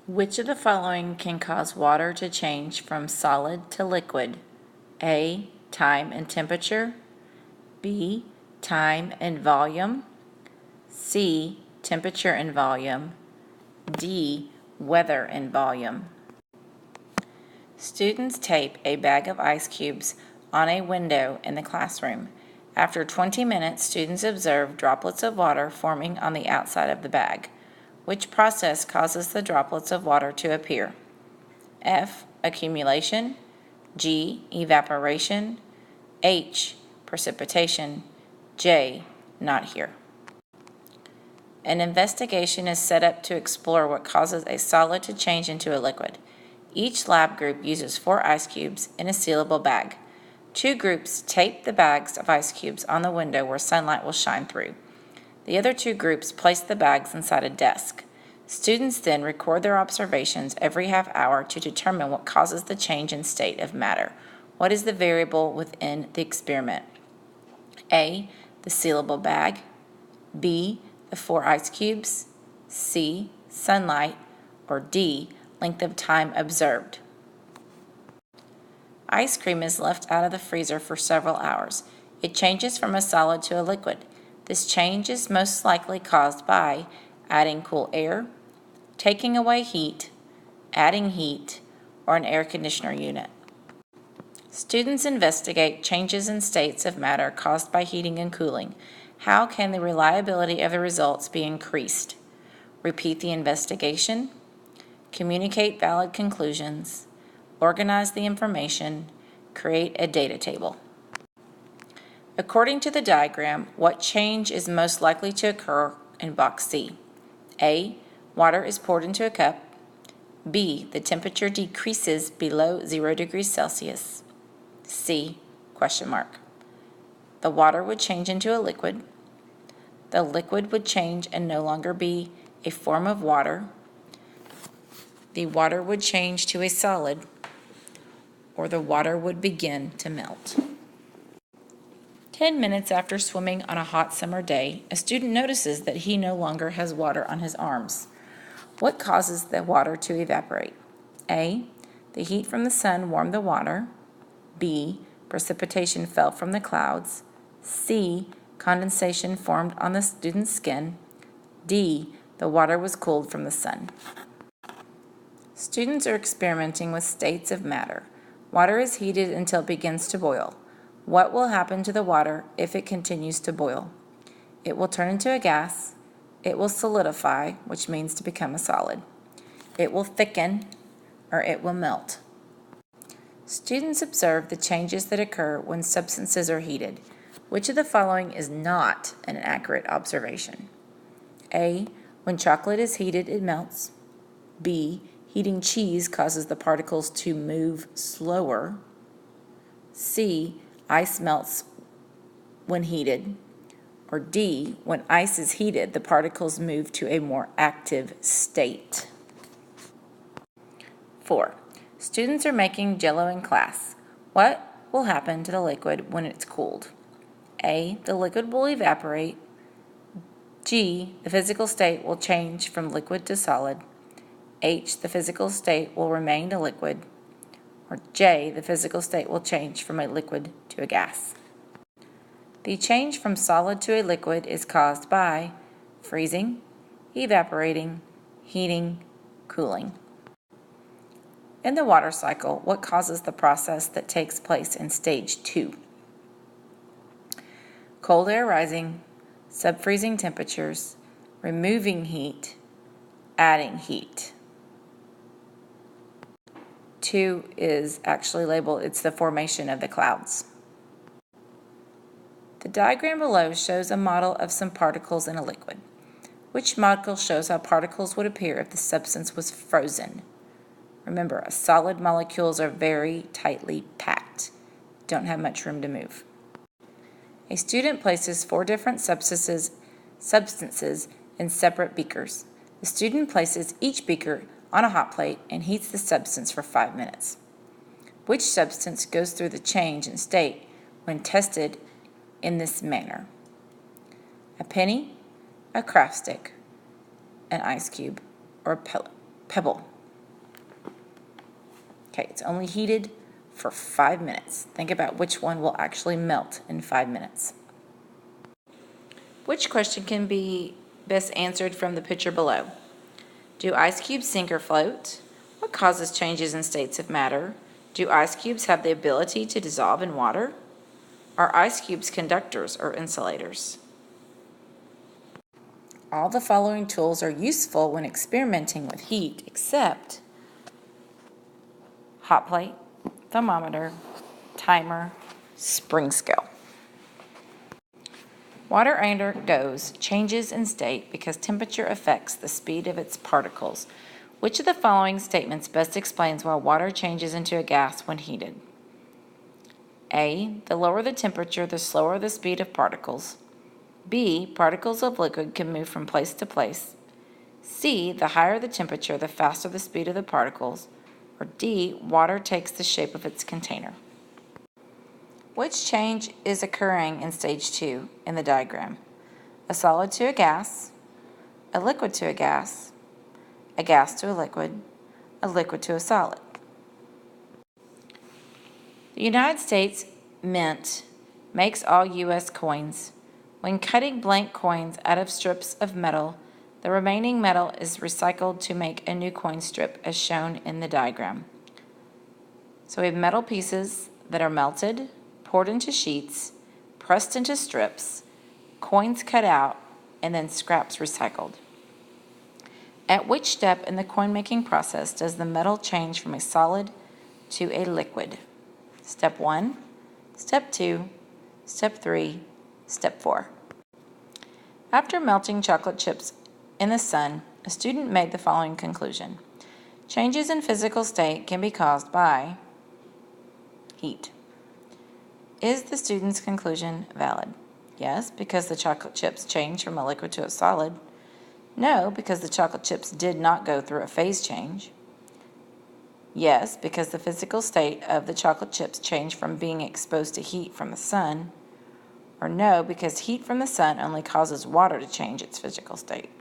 Which of the following can cause water to change from solid to liquid? A. Time and temperature. B. Time and volume. C. Temperature and volume. D. Weather and volume. Students tape a bag of ice cubes on a window in the classroom. After 20 minutes, students observe droplets of water forming on the outside of the bag. Which process causes the droplets of water to appear? F. Accumulation. G. Evaporation. H. Precipitation. J. Not here. An investigation is set up to explore what causes a solid to change into a liquid. Each lab group uses 4 ice cubes in a sealable bag. 2 groups tape the bags of ice cubes on the window where sunlight will shine through. The other 2 groups place the bags inside a desk. Students then record their observations every half hour to determine what causes the change in state of matter. What is the variable within the experiment? A. The sealable bag. B. The 4 ice cubes. C. Sunlight. Or D. Length of time observed. Ice cream is left out of the freezer for several hours. It changes from a solid to a liquid. This change is most likely caused by adding cool air, taking away heat, adding heat, or an air conditioner unit. Students investigate changes in states of matter caused by heating and cooling. How can the reliability of the results be increased? Repeat the investigation, communicate valid conclusions, organize the information, create a data table. According to the diagram, what change is most likely to occur in box C? A. Water is poured into a cup. B. The temperature decreases below 0 degrees Celsius. C. Question mark. The water would change into a liquid. The liquid would change and no longer be a form of water. The water would change to a solid, or the water would begin to melt. 10 minutes after swimming on a hot summer day, a student notices that he no longer has water on his arms. What causes the water to evaporate? A. The heat from the sun warmed the water. B. Precipitation fell from the clouds. C. Condensation formed on the student's skin. D. The water was cooled from the sun. Students are experimenting with states of matter. Water is heated until it begins to boil. What will happen to the water if it continues to boil? It will turn into a gas. It will solidify, which means to become a solid. It will thicken, or it will melt. Students observe the changes that occur when substances are heated. Which of the following is not an accurate observation? A. When chocolate is heated, it melts. B. Heating cheese causes the particles to move slower. C. Ice melts when heated. Or D. When ice is heated, the particles move to a more active state. 4. Students are making Jell-O in class. What will happen to the liquid when it's cooled? A. The liquid will evaporate. G. The physical state will change from liquid to solid. H. The physical state will remain a liquid. Or J. The physical state will change from a liquid to a gas. The change from solid to a liquid is caused by freezing, evaporating, heating, cooling. In the water cycle, what causes the process that takes place in stage 2? Cold air rising, subfreezing temperatures, removing heat, adding heat. 2 is actually labeled, it's the formation of the clouds. The diagram below shows a model of some particles in a liquid. Which model shows how particles would appear if the substance was frozen? Remember, solid molecules are very tightly packed, don't have much room to move. A student places 4 different substances in separate beakers. The student places each beaker on a hot plate and heats the substance for 5 minutes. Which substance goes through the change in state when tested in this manner? A penny, a craft stick, an ice cube, or a pebble? Okay, it's only heated for 5 minutes. Think about which one will actually melt in 5 minutes. Which question can be best answered from the picture below? Do ice cubes sink or float? What causes changes in states of matter? Do ice cubes have the ability to dissolve in water? Are ice cubes conductors or insulators? All the following tools are useful when experimenting with heat, except hot plate, thermometer, timer, spring scale. Water undergoes changes in state because temperature affects the speed of its particles. Which of the following statements best explains why water changes into a gas when heated? A, the lower the temperature, the slower the speed of particles. B, particles of liquid can move from place to place. C, the higher the temperature, the faster the speed of the particles. Or D, water takes the shape of its container. Which change is occurring in stage 2 in the diagram? A solid to a gas to a gas to a liquid to a solid. The United States Mint makes all U.S. coins. When cutting blank coins out of strips of metal, the remaining metal is recycled to make a new coin strip as shown in the diagram. So we have metal pieces that are melted, poured into sheets, pressed into strips, coins cut out, and then scraps recycled. At which step in the coin making process does the metal change from a solid to a liquid? Step 1, Step 2, Step 3, Step 4. After melting chocolate chips in the sun, a student made the following conclusion. Changes in physical state can be caused by heat. Is the student's conclusion valid? Yes, because the chocolate chips changed from a liquid to a solid. No, because the chocolate chips did not go through a phase change. Yes, because the physical state of the chocolate chips changed from being exposed to heat from the sun. Or no, because heat from the sun only causes water to change its physical state.